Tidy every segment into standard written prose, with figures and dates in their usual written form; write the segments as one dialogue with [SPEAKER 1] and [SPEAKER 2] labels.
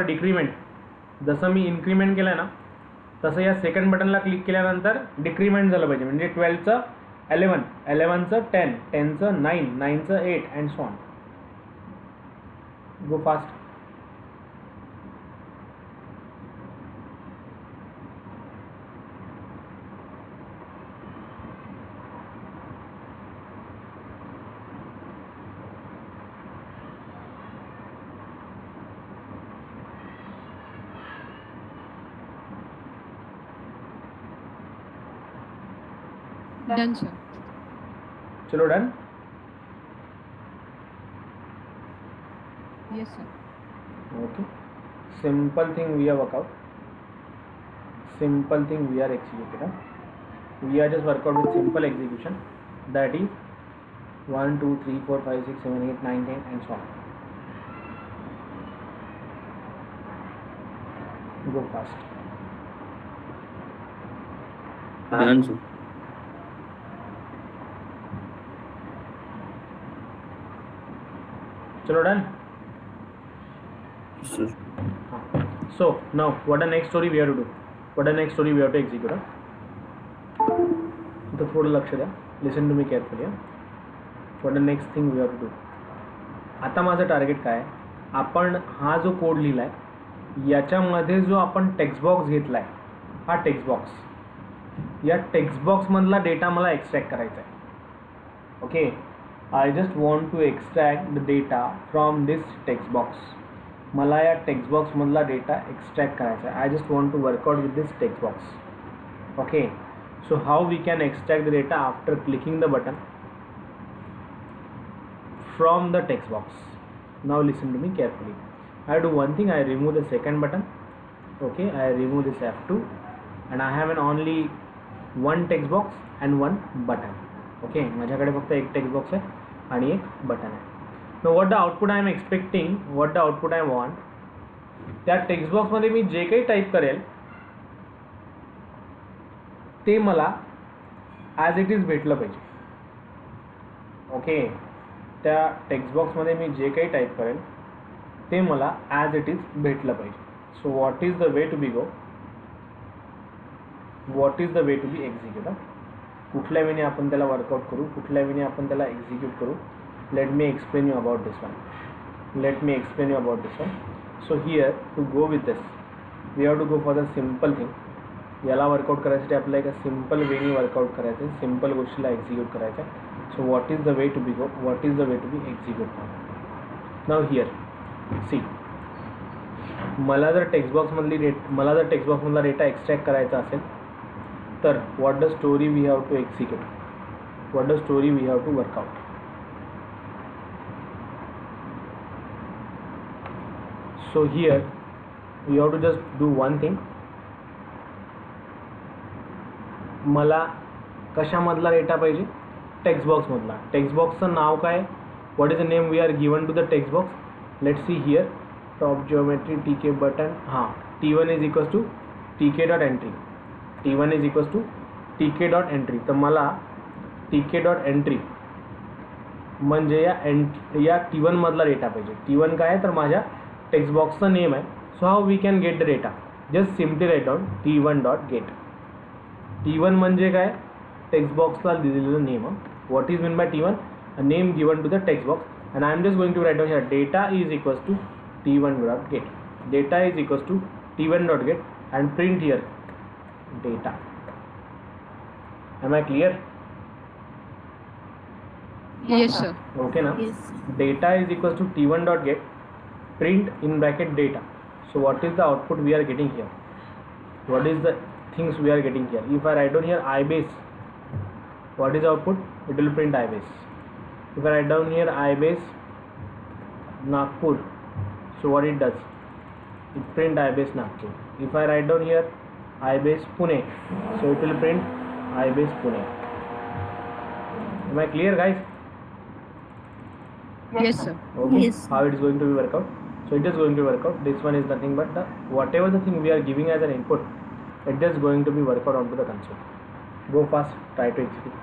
[SPEAKER 1] Decrement, जसं मी increment केलं ना तसं या सेकंड बटनला क्लिक केल्यानंतर डिक्रीमेंट झालं पाहिजे. म्हणजे 12चं 11, 11चं 10, 10चं 9, 9चं 8 and so on. Go fast.
[SPEAKER 2] Done, sir.
[SPEAKER 1] चलो done.
[SPEAKER 2] Yes, sir.
[SPEAKER 1] Okay. Simple thing we have worked out. Simple thing we are executed. We are just work out with simple execution. That is 1, 2, 3, 4, 5, 6, 7, 8, 9, 10 and so on. Go fast.
[SPEAKER 3] Done, sir.
[SPEAKER 1] चलो done.
[SPEAKER 3] Sir.
[SPEAKER 1] So now what the next story we have to do? What the next story we have to execute? तो थोडं लक्ष द्या. Listen to me carefully. What the next thing we have to do? आता माझं target काय आहे? आपण हा जो कोड लिहिला आहे याच्यामध्ये जो आपण टेक्स्ट बॉक्स घेतला आहे, हा टेक्स्ट बॉक्स, या टेक्स्ट बॉक्समधला डेटा मला एक्स्ट्रॅक्ट करायचा आहे. Okay, I just want to extract the data from this text box. मला या टेक्स्ट बॉक्समधला डेटा एक्स्ट्रॅक्ट करायचा आहे. I just want to work out with this text box. Okay, so how we can extract the data after clicking the button from the text box. Now listen to me carefully. I do one thing, I remove the second button. Okay, I remove this F2 and I have an only one text box and one button. Okay, माझ्याकडे फक्त एक text box आहे आणि एक button आहे. Now what the output I am expecting, what the output I want, त्या text box मध्ये मी जे काही टाईप करेल ते मला ॲज इट इज भेटलं पाहिजे. ओके, त्या टेक्स्ट बॉक्समध्ये मी जे काही टाईप करेल ते मला ॲज इट इज भेटलं पाहिजे. So what is the way to be go, what is the way to be execute. कुठल्या वेने आपण त्याला वर्कआउट करू, कुठल्या वेने आपण त्याला एक्झिक्यूट करू. Let me explain you about this one. Let me explain you about this one. So here to go with this we have to go for the simple thing. याला वर्कआउट करायसाठी आपल्याला एका सिम्पल वेनी workout करायचं आहे, simple गोष्टीला execute करायचं आहे. So what is the way to be go, what is the way to be execute. Now here see, मला जर टेक्स्ट बॉक्समधला डेटा एक्स्ट्रॅक्ट करायचा असेल तर what the story we have to execute, what the story we have to work out. So here we have to just do one thing. मला कशामधला data पाहिजे, text बॉक्समधला. टेक्स्ट बॉक्सचं नाव काय, what is the name we are given to the text box. Let see here, top geometry TK button. हां, T1 is equals to TK dot entry. T1 is equals to TK dot entry. तर मला TK dot entry म्हणजे या T1 मधला data पाहिजे. T1 काय आहे तर माझ्या टेक्स्ट बॉक्सचं नेम आहे. So how we can get the data, just simply write down T1 dot get. T1 म्हणजे काय, टेक्स्ट बॉक्सला दिलेलं name. What is mean by T1, a name given to the text box. and I am just going to write down here data is equals to T1 dot get. Data is equals to T1 dot get and print here data. Am I clear?
[SPEAKER 2] Yes, sir.
[SPEAKER 1] Okay now.
[SPEAKER 4] Yes.
[SPEAKER 1] Data is equals to T1 dot get, print in bracket data. So what is the output we are getting here? What is the things we are getting here? If I write down here ibase, what is the output? It will print ibase. If I write down here ibase Nagpur, so what it does? It print ibase Nagpur. If I write down here ibase Pune, so it will print ibase Pune. Am I clear, guys?
[SPEAKER 2] Yes, sir.
[SPEAKER 1] Okay.
[SPEAKER 4] Yes.
[SPEAKER 1] How it is going to be work out? So it is going to work out. This one is nothing but the whatever the thing we are giving as an input, it is going to be work out onto the console. Go fast. Try to execute.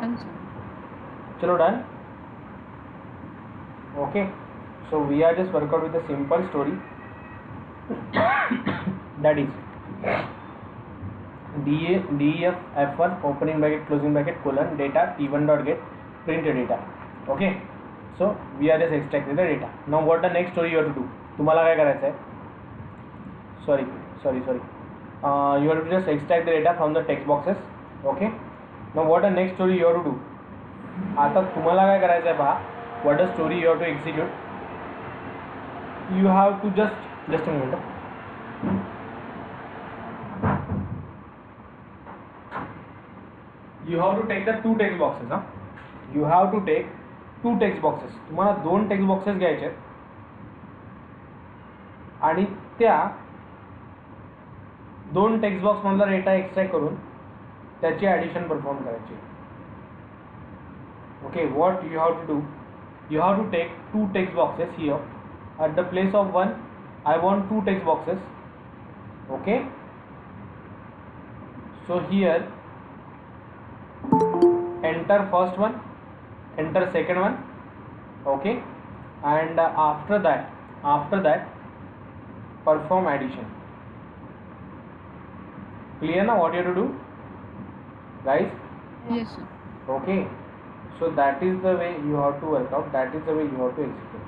[SPEAKER 2] Done, sir.
[SPEAKER 1] Chalo, done. Okay, so we are just work out with a simple story that is DEF F1 opening bracket closing bracket colon data T1 dot get printed data. Okay, so we are just extracting the data. Now what the next story you have to do? तुम्हाला काय करायचं आहे? Sorry. You have to just extract the data from the text boxes. Okay. Now what the next story you have to do? आता तुम्हाला काय करायचं आहे पहा. What the story you have to execute? You have to just a minute. You have to take the two text boxes. You have to take two text boxes. तुम्हाला दोन text boxes घ्यायचे आहेत आणि त्या दोन टेक्स्ट बॉक्स मधला data extract करून त्याची ॲडिशन परफॉर्म करायची. Okay, what you have to do? You have to take two text boxes here. At the place of one, I want two text boxes. Okay. So here, enter first one, enter second one. Okay, and after that, perform addition. Clear now what you have to do, guys?
[SPEAKER 2] Yes, sir.
[SPEAKER 1] Okay. So that is the way you have to work out. That is the way you have to execute.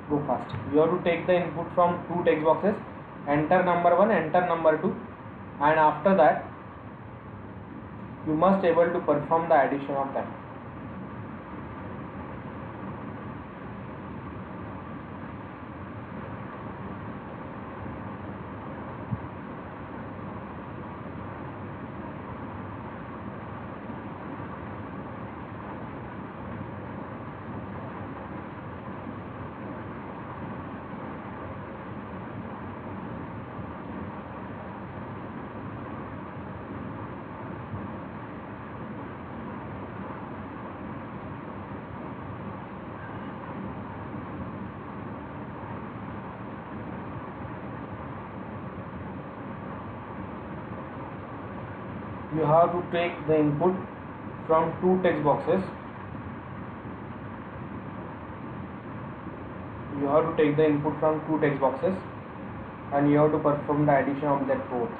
[SPEAKER 1] Go fast. You have to take the input from two text boxes, enter number 1, enter number 2, and after that you must able to perform the addition of them. You have to take the input from two text boxes. You have to take the input from two text boxes and you have to perform the addition of that both.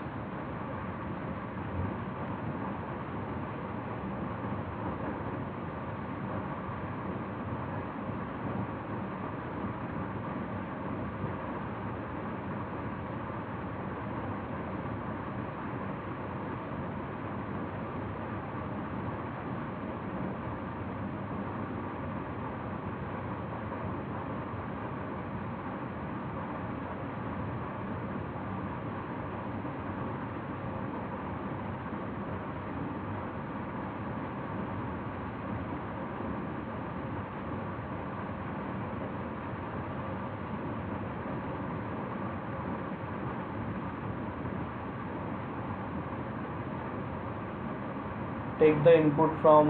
[SPEAKER 1] Take the input from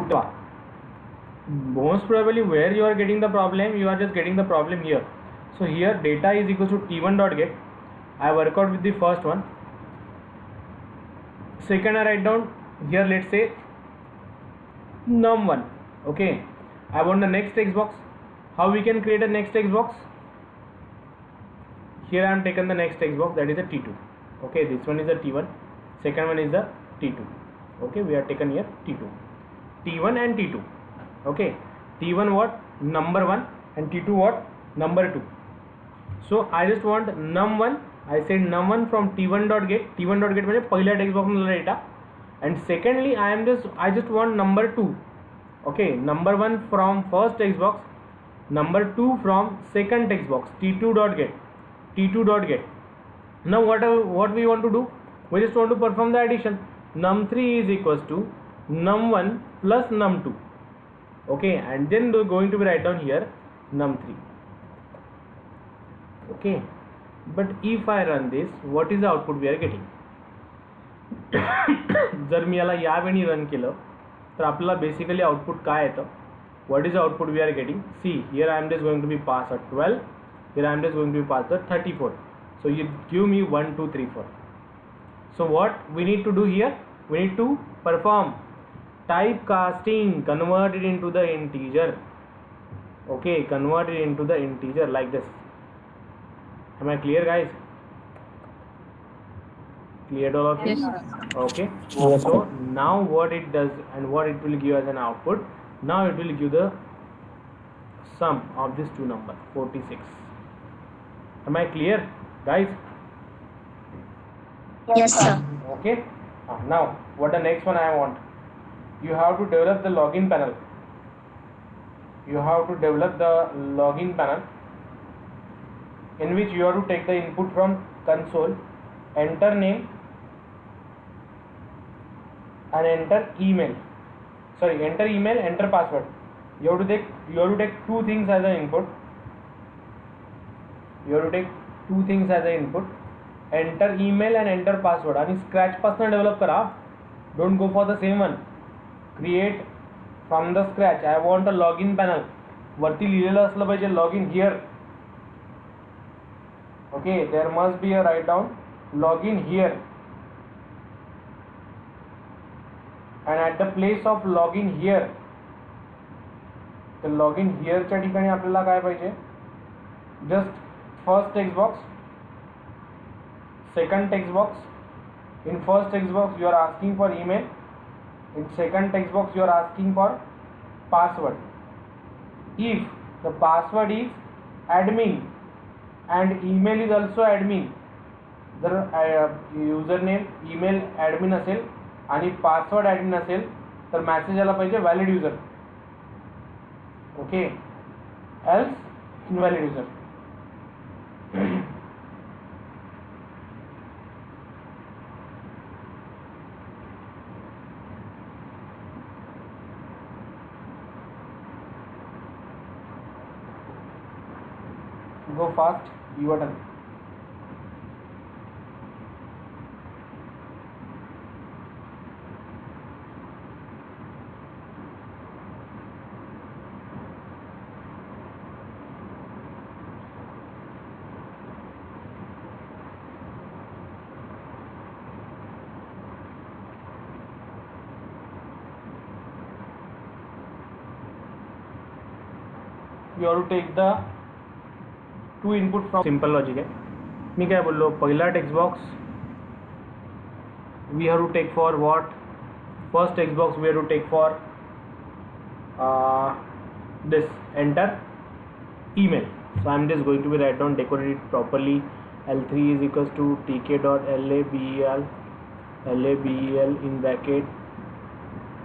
[SPEAKER 1] two. Most probably where you are getting the problem, you are just getting the problem here. So here data is equal to t1 dot get. I work out with the first one. Second I write down here, let's say num1. Okay, I want the next text box. How we can create a next text box? Here I am taken the next text box, that is a t2. Okay, this one is a t1, second one is the t2. Okay, we are taken here t2, t1 and t2. Okay, t1 what? Number 1 and t2 what? Number 2. So I just want num1. I said num1 from t1 dot get. T1 dot get म्हणजे पहिल्या text box मधला data. And secondly I just want number 2. Okay, number 1 from first text box, number 2 from second text box, t2 dot get. T2 dot get. Now what we want to do? We just want to perform the addition. Num3 is equals to num1 plus num2. Okay, and then we're going to be write down here num3. Okay, but if I run this, what is the output we are getting? जर मी याला यावेळी run केलं तर आपल्याला basically output काय येतं? What is the output we are getting? See, here I am just going to be pass a 12. Here I am just going to be pass a 34. So you give me 1, 2, 3, 4. So what we need to do here? We need to perform typecasting, convert it into the integer. Okay, convert it into the integer like this. Am I clear, guys? Cleared all of you?
[SPEAKER 2] Yes, sir.
[SPEAKER 1] Okay.
[SPEAKER 3] Yes,
[SPEAKER 1] So now what it does and what it will give as an output, now it will give the sum of these two numbers, 46. Am I clear, guys?
[SPEAKER 4] Yes, sir.
[SPEAKER 1] Okay. Now what the next one I want, you have to develop the login panel. You have to develop the login panel in which you have to take the input from console, enter name and enter email. Sorry, enter email, enter password. You have to take two things as an input. You have to take two things as an input. Enter email and enter password. आणि scratch पासून develop करा. Don't go for the same one. Create from the scratch. I want a login panel. वरती लिहिलेलं असलं पाहिजे login here. Okay, there must be a write down login here. And at the place of login here, the login here च्या ठिकाणी आपल्याला काय पाहिजे, just first text box, second text box. In first text box you are asking for email, in second text box you are asking for password. If the password is admin and email is also admin, जर username email admin असेल आणि password admin असेल तर message आला पाहिजे valid user. Okay, else invalid user. Go fast, your turn. You have to take the two input from simple logic आहे. मी काय बोललो, पहिला text box we have to take for what? First text box we have to take for this enter email. So I'm just going to be write down, decorate it properly. L3 is equals to tk.label in bracket,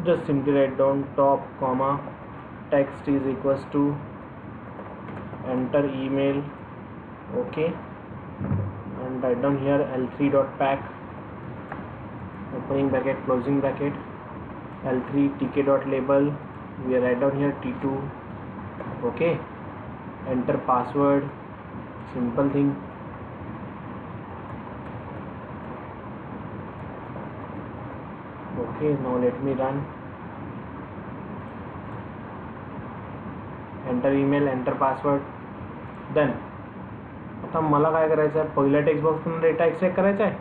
[SPEAKER 1] just simply write down top comma text is equals to enter email. Okay, and write down here L3 dot pack, opening bracket closing bracket, L3 tk dot label, we write down here T2. Okay, enter password, simple thing. Okay, now let me run. Enter email, enter password. Then आता मला काय करायचं आहे, पहिल्या text बॉक्समधून data extract करायचा आहे,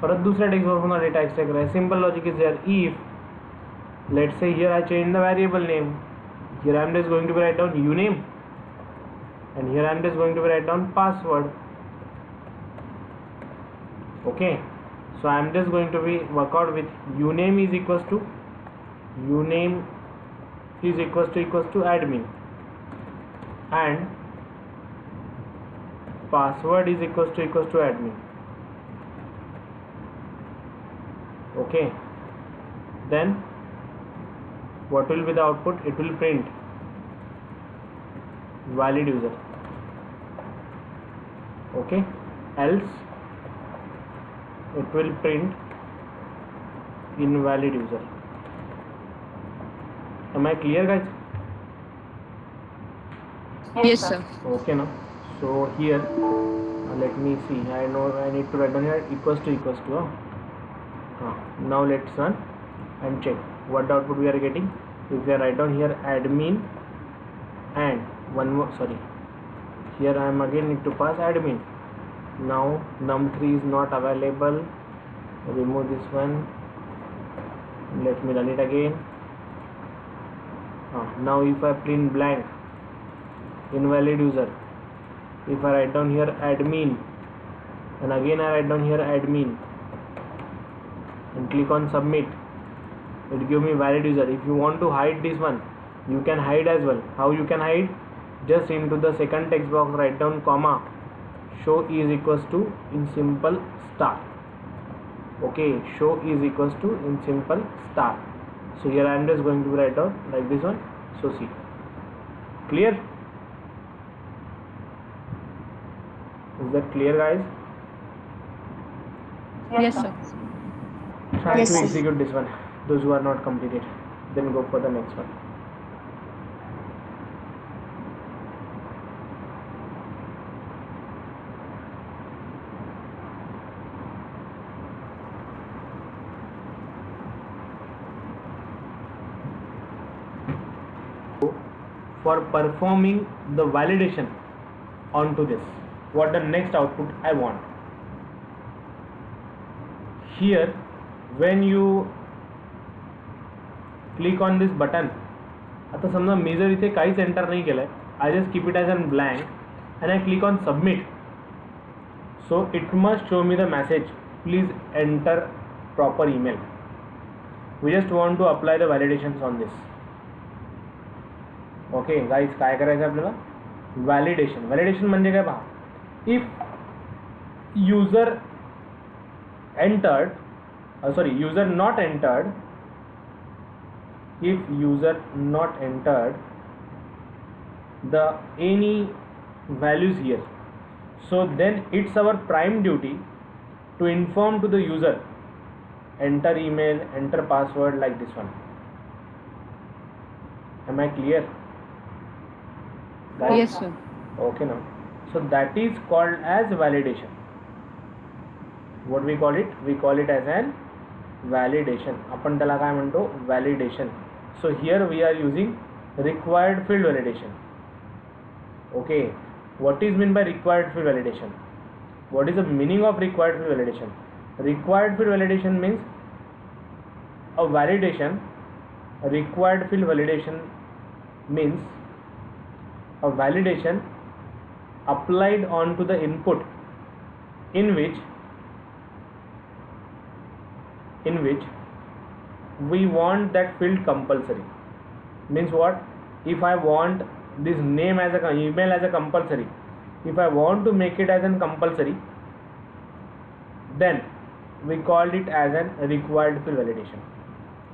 [SPEAKER 1] परत दुसऱ्या टेक्स्ट बॉक्समधून डेटा एक्सट्रॅक्ट करायचा. Simple logic is there. If let's say here I change the variable name, here I am just going to be write down uname and here I am just going to write down password. Okay, so I am just going to be work out with uname is equals to admin and password is equals to admin. Okay, then what will be the output? It will print valid user. Okay, else it will print invalid user. Am I clear, guys?
[SPEAKER 2] Yes, sir.
[SPEAKER 1] Okay, now so here let me see, I know I need to write down here equals to now let's run and check what the output we are getting. If we write down here admin and one more, sorry, here I am again need to pass admin. Now num3 is not available, remove this one, let me run it again. Now if I print blank, invalid user, if I write down here admin, and again I write down here admin and click on submit, it give me valid user. If you want to hide this one, you can hide as well. How you can hide? Just into the second text box write down comma, show is equals to in simple star. Okay, show is equals to in simple star. So here I am just going to write down like this one. So see, clear? Is that clear, guys?
[SPEAKER 2] Yes, sir.
[SPEAKER 1] Try
[SPEAKER 4] Yes,
[SPEAKER 1] to
[SPEAKER 4] sir.
[SPEAKER 1] execute this one. Those who are not completed, then go for the next one. For performing the validation onto this, what the next output I want. Here when you click on this button, आता समजा मी जर इथे काहीच enter नाही केलं आहे, I just keep it as an blank and I click on submit, so it must show me the message please enter proper email. We just want to apply the validations on this. Okay guys, काय करायचं आपल्याला? Validation. Validation म्हणजे काय पहा, if user entered, user not entered, if user not entered the any values here, so then it's our prime duty to inform to the user, enter email, enter password, like this one. Am I clear, guys?
[SPEAKER 2] Yes, sir.
[SPEAKER 1] Okay, now so that is called as validation. What we call it? We call it as an validation. आपण त्याला काय म्हणतो? Validation. So here we are using required field validation. Okay, what is meant by required field validation? What is the meaning of required field validation? Required field validation means a validation. A required field validation means a validation applied onto the input in which we want that field compulsory. Means what? If I want this name as a email as a compulsory, if I want to make it as an compulsory, then we called it as an required field validation.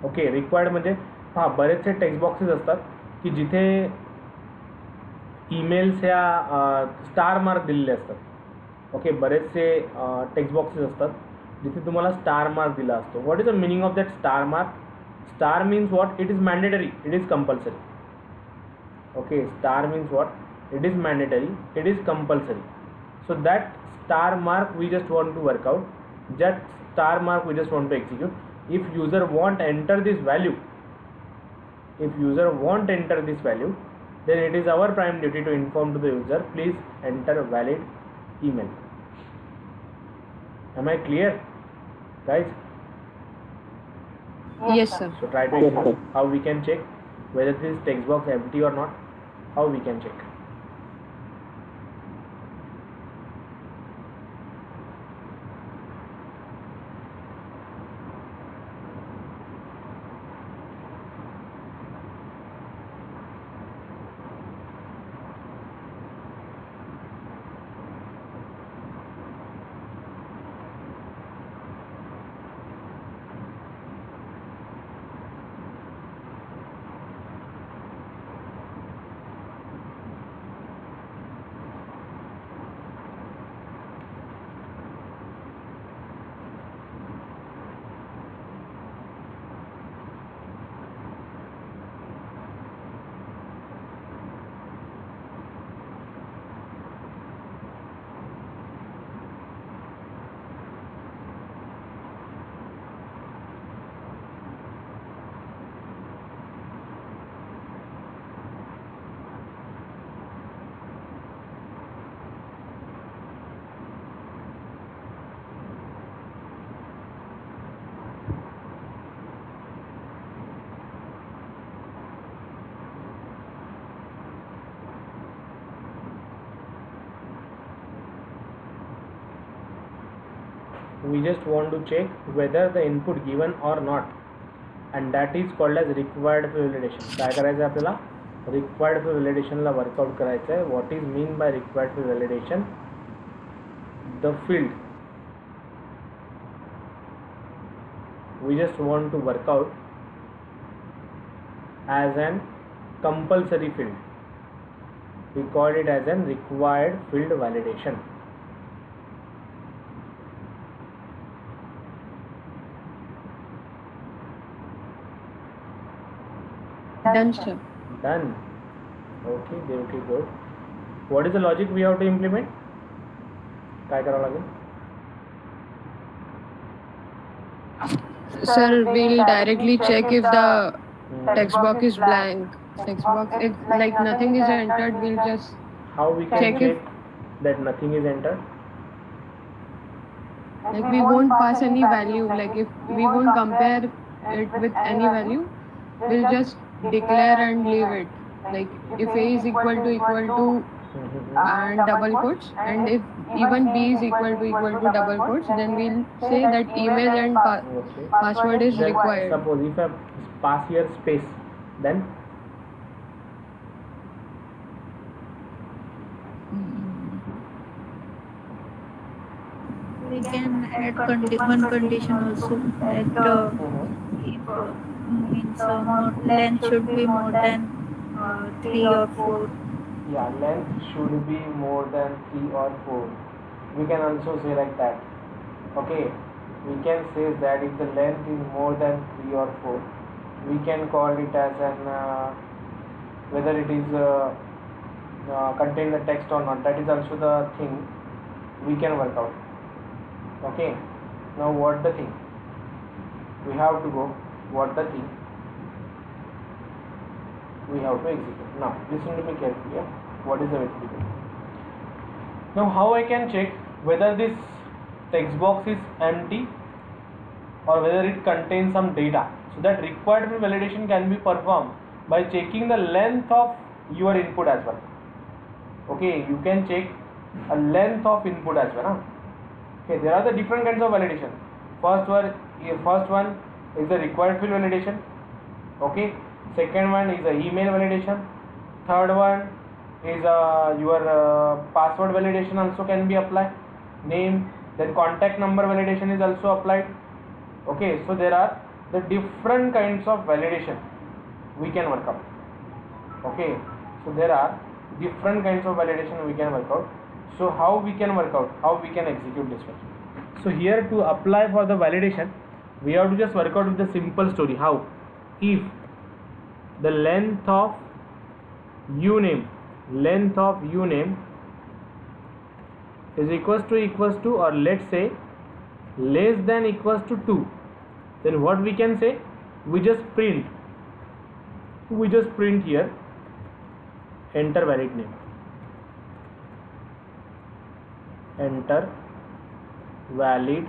[SPEAKER 1] Okay, required म्हणजे हा बरेचसे text boxes असतात की जिथे emails ह्या star mark दिलेले असतात. Okay, बरेचसे टेक्स्ट बॉक्सेस असतात जिथे तुम्हाला स्टार मार्क दिला असतो. What is the meaning of that star mark? Star means what? It is mandatory, it is compulsory. Okay, star means what? It is mandatory, it is compulsory. So that star mark we just want to work out, that star mark we just want to execute. If user won't enter this value, then it is our prime duty to inform to the user, please enter a valid email. Am I clear, guys?
[SPEAKER 2] Yes, sir.
[SPEAKER 1] So try to execute. How we can check whether this text box empty or not? How we can check? we just want to check whether the input given or not, and that is called as required field validation. काय करायचं आहे आपल्याला? Required field validation ला workout करायचं आहे. What is mean bye required field validation? The field we just want to work out as an compulsory field. We call it as an required field validation.
[SPEAKER 2] Done, sir.
[SPEAKER 1] Done. Okay, good. What is the logic we have to implement? काय करावं लागेल?
[SPEAKER 2] Sir, we'll directly check if the text box is blank. Text box, if like nothing is entered, we'll just
[SPEAKER 1] How we can
[SPEAKER 2] check
[SPEAKER 1] check that nothing is entered?
[SPEAKER 2] like we won't pass any value. Like if we won't compare it with any value, we'll just declare and leave it. Like if A is equal to and double quotes, and if even B is equal to double quotes, then we'll say that email and
[SPEAKER 1] Okay.
[SPEAKER 2] password is
[SPEAKER 1] Then
[SPEAKER 2] required.
[SPEAKER 1] suppose if I pass here space, then
[SPEAKER 4] We can add one condition also that if length should be more than 3 or 4.
[SPEAKER 1] yeah, length should be more than 3 or 4. We can also say like that. Okay, we can say that if the length is more than 3 or 4, we can call it as an whether it is contain the text or not. That is also the thing we can work out. Okay, now what the thing? We have to go. What the thing? We have to execute. Now listen to me carefully. Yeah? What is the way to do? Now how I can check whether this text box is empty or whether it contains some data? So that required field validation can be performed by checking the length of your input as well. Okay, you can check a length of input as well. Huh? Okay, there are the different kinds of validation. First one is the required field validation. Okay, second one is the email validation. Third one is your password validation also can be applied. Name, then contact number validation is also applied. Okay, so there are the different kinds of validation we can work out. Okay, so there are different kinds of validation we can work out. So how we can work out, how we can execute this one? So here to apply for the validation, we have to just work out with the simple story. How? If the length of uname is equals to or let's say less than equals to 2, then what we can say? We just print here enter valid name, enter valid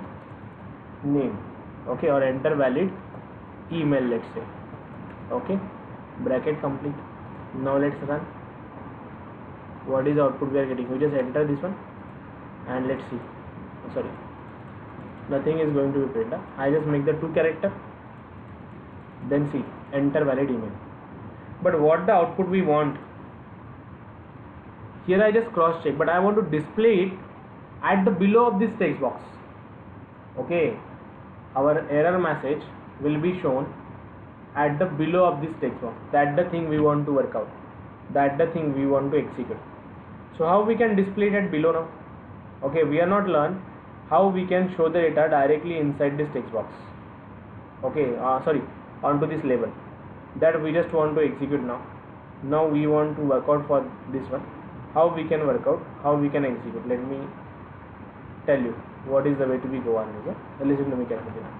[SPEAKER 1] name, okay, or enter valid email, let's say. Okay, bracket complete. Now let's run. What is the output we are getting? We just enter this one and let's see. Sorry, nothing is going to be printed. I just make the 2 character, then see enter valid email. But what the output we want? Here I just cross check, but I want to display it at the below of this text box. Okay, our error message will be shown at the below of this text box. That's the thing we want to work out. That's the thing we want to execute. So how we can display it at below now? Okay, we are not learned how we can show the data directly inside this text box. Okay, onto this label. That we just want to execute now. Now we want to work out for this one. How we can work out, how we can execute. Let me tell you what is the way to be go on this. Listen to me carefully now.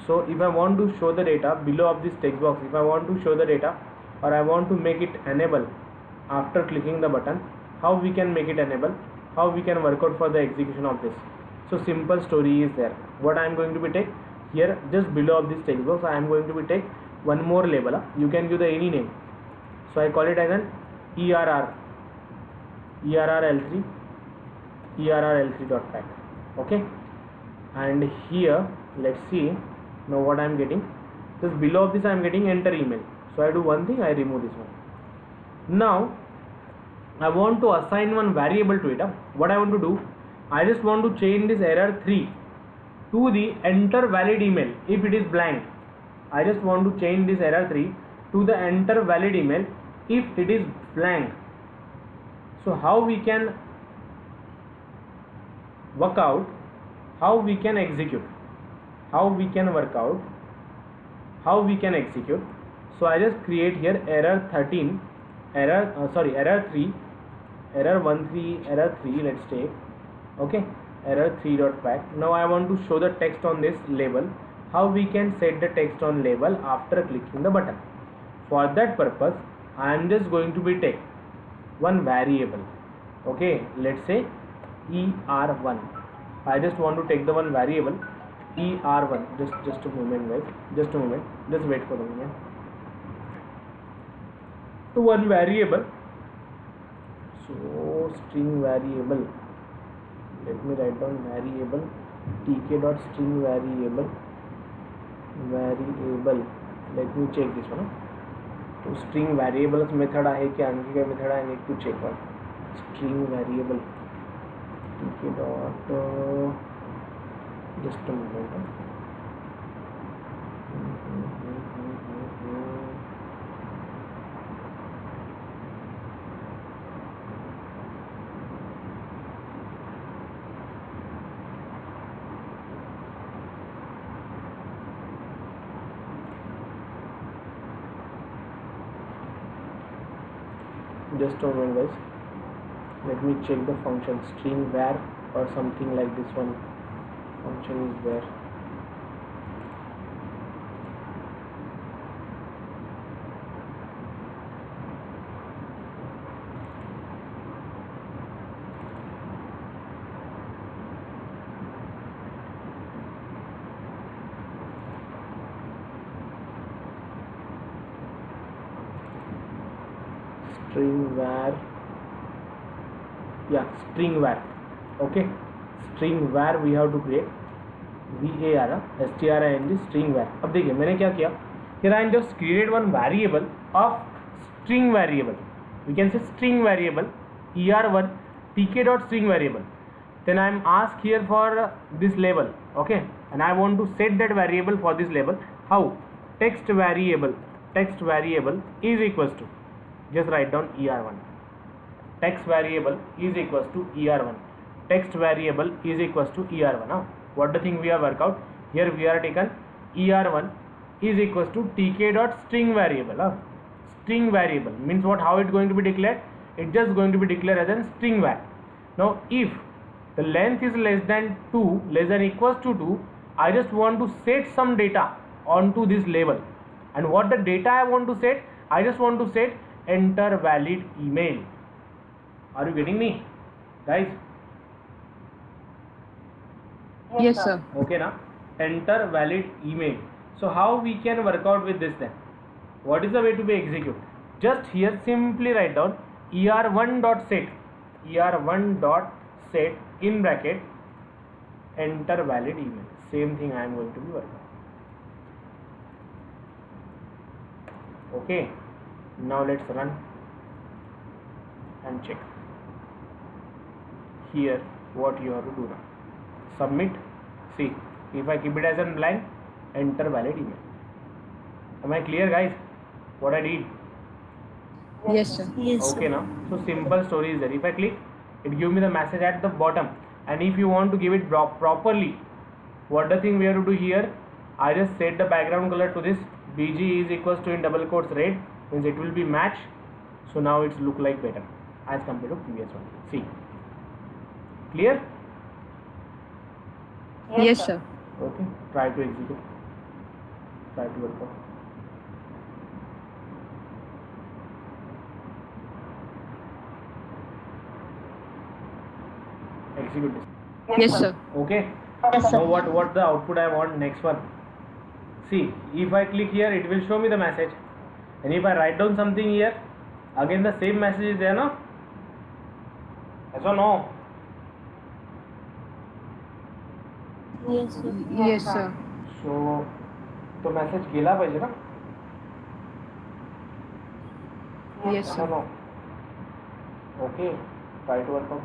[SPEAKER 1] So if I want to show the data below of this text box, if I want to show the data or I want to make it enable after clicking the button, how we can make it enable, how we can work out for the execution of this. So simple story is there. What I am going to be take here just below of this text box, I am going to be take one more label. You can give the any name. So I call it as an ERRL3 dot pack. Okay, and here let's see now what I am getting. Just below of this I am getting enter email. So I do one thing, I remove this one. Now I want to assign one variable to it. What I want to do, I just want to change this error 3 to the enter valid email if it is blank. I just want to change this error 3 to the enter valid email if it is blank. So how we can work out, how we can execute, how we can work out, how we can execute. So I just create here error 13, error 3, error 13, error 3, let's take, okay, error 3 dot pack. Now I want to show the text on this label. How we can set the text on label after clicking the button. For that purpose I am just going to be take one variable, okay, let's say er1. I just want to take the one variable er1. Just a moment guys, just a moment, just wait for a moment. To one variable, so string variable, let me write down variable tk dot string variable, let me check this one. तो string variables method आहे की आणखी काय method आहे, need to check one. String variable ठीक आहे dot just a moment. Just a moment guys, let me check the function string var or something like this one function is there. String var, yeah, string var, okay, string var we have to create var string string var. अब देखिए मैंने क्या किया, here I just created one variable of string variable, we can say string variable er1 tk dot string variable. Then I am asked here for this label, okay, and I want to set that variable for this label. How? Text variable is equals to, just write down er1. Text variable is equals to er1. Text variable is equals to er1. Now, what the thing we have worked out here? We are taken er1 is equals to tk dot string variable. String variable means what? How it going to be declared? It's just going to be declared as a string var. Now, if the length is less than equals to 2, I just want to set some data onto this label. And what the data I want to set? I just want to set enter valid email. Are you getting me guys?
[SPEAKER 2] Yes sir.
[SPEAKER 1] Okay now, enter valid email. So how we can work out with this then? What is the way to be execute? Just here simply write down er1 dot set in bracket enter valid email. Same thing I am going to be working. Okay, now let's run and check. Here what you have to do now, submit. See, if I keep it as a blank, enter valid email. Am I clear guys what I did?
[SPEAKER 2] Yes sir.
[SPEAKER 4] Yes.
[SPEAKER 1] Okay now, so simple story is there. If I click, it gives me the message at the bottom, and if you want to give it properly, what the thing we have to do here, I just set the background color to this bg is equals to in double quotes red, means it will be match. So now it's look like better as compared to previous one. See, clear?
[SPEAKER 2] Yes sir.
[SPEAKER 1] Okay, try to execute, try to work out. Execute this.
[SPEAKER 2] Yes sir.
[SPEAKER 1] Okay, now what the output I want next one. See, if I click here, it will show me the message, and if I write down something here, again the same message is there, no? Yes or no?
[SPEAKER 4] Yes, sir.
[SPEAKER 2] Yes, sir.
[SPEAKER 1] सो तो message गेला पाहिजे ना?
[SPEAKER 2] Yes,
[SPEAKER 1] No,
[SPEAKER 2] sir.
[SPEAKER 1] no. Okay, try to work out.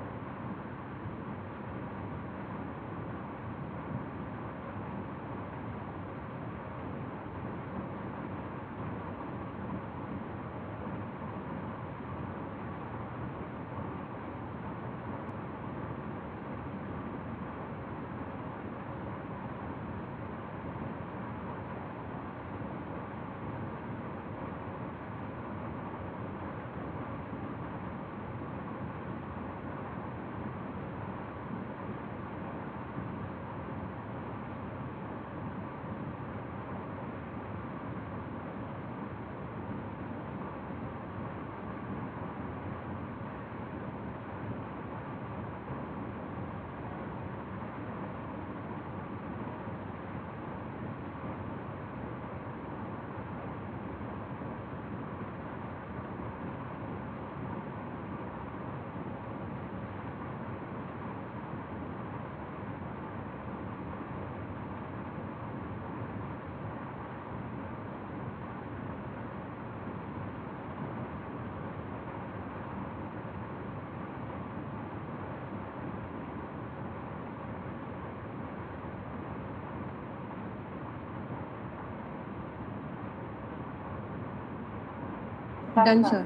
[SPEAKER 2] Done, sir.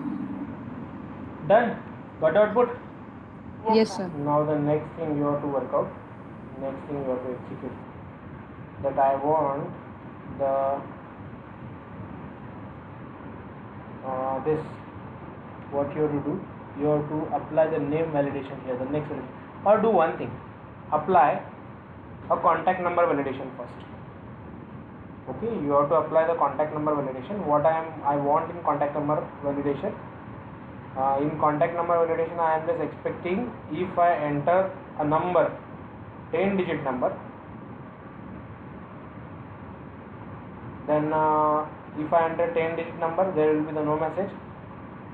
[SPEAKER 1] Done. Got output?
[SPEAKER 2] Yes, sir.
[SPEAKER 1] Now the next thing you have to work out. Next thing you have to execute. That I want the this. What you have to do? You have to apply the name validation here. The next validation. Or do one thing. Apply a contact number validation first. Okay, you have to apply the contact number validation. What I want in contact number validation. In contact number validation, I am just expecting if I enter a number, 10-digit number, then if I enter 10-digit number, there will be the no message.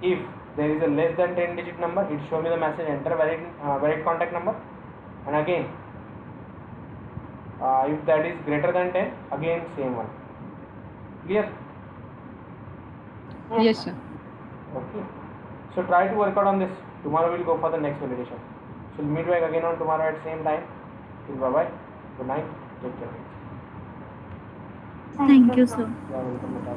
[SPEAKER 1] If there is a less than 10-digit number, it show me the message enter valid contact number. And again, if that is greater than 10, again same one. Clear?
[SPEAKER 2] Yes, sir.
[SPEAKER 1] Okay. So try to work out on this. Tomorrow we'll go for the next validation. So we'll meet back again on tomorrow at same time. Bye bye. Good night. Take care.
[SPEAKER 4] Thank you, sir.
[SPEAKER 1] You are welcome.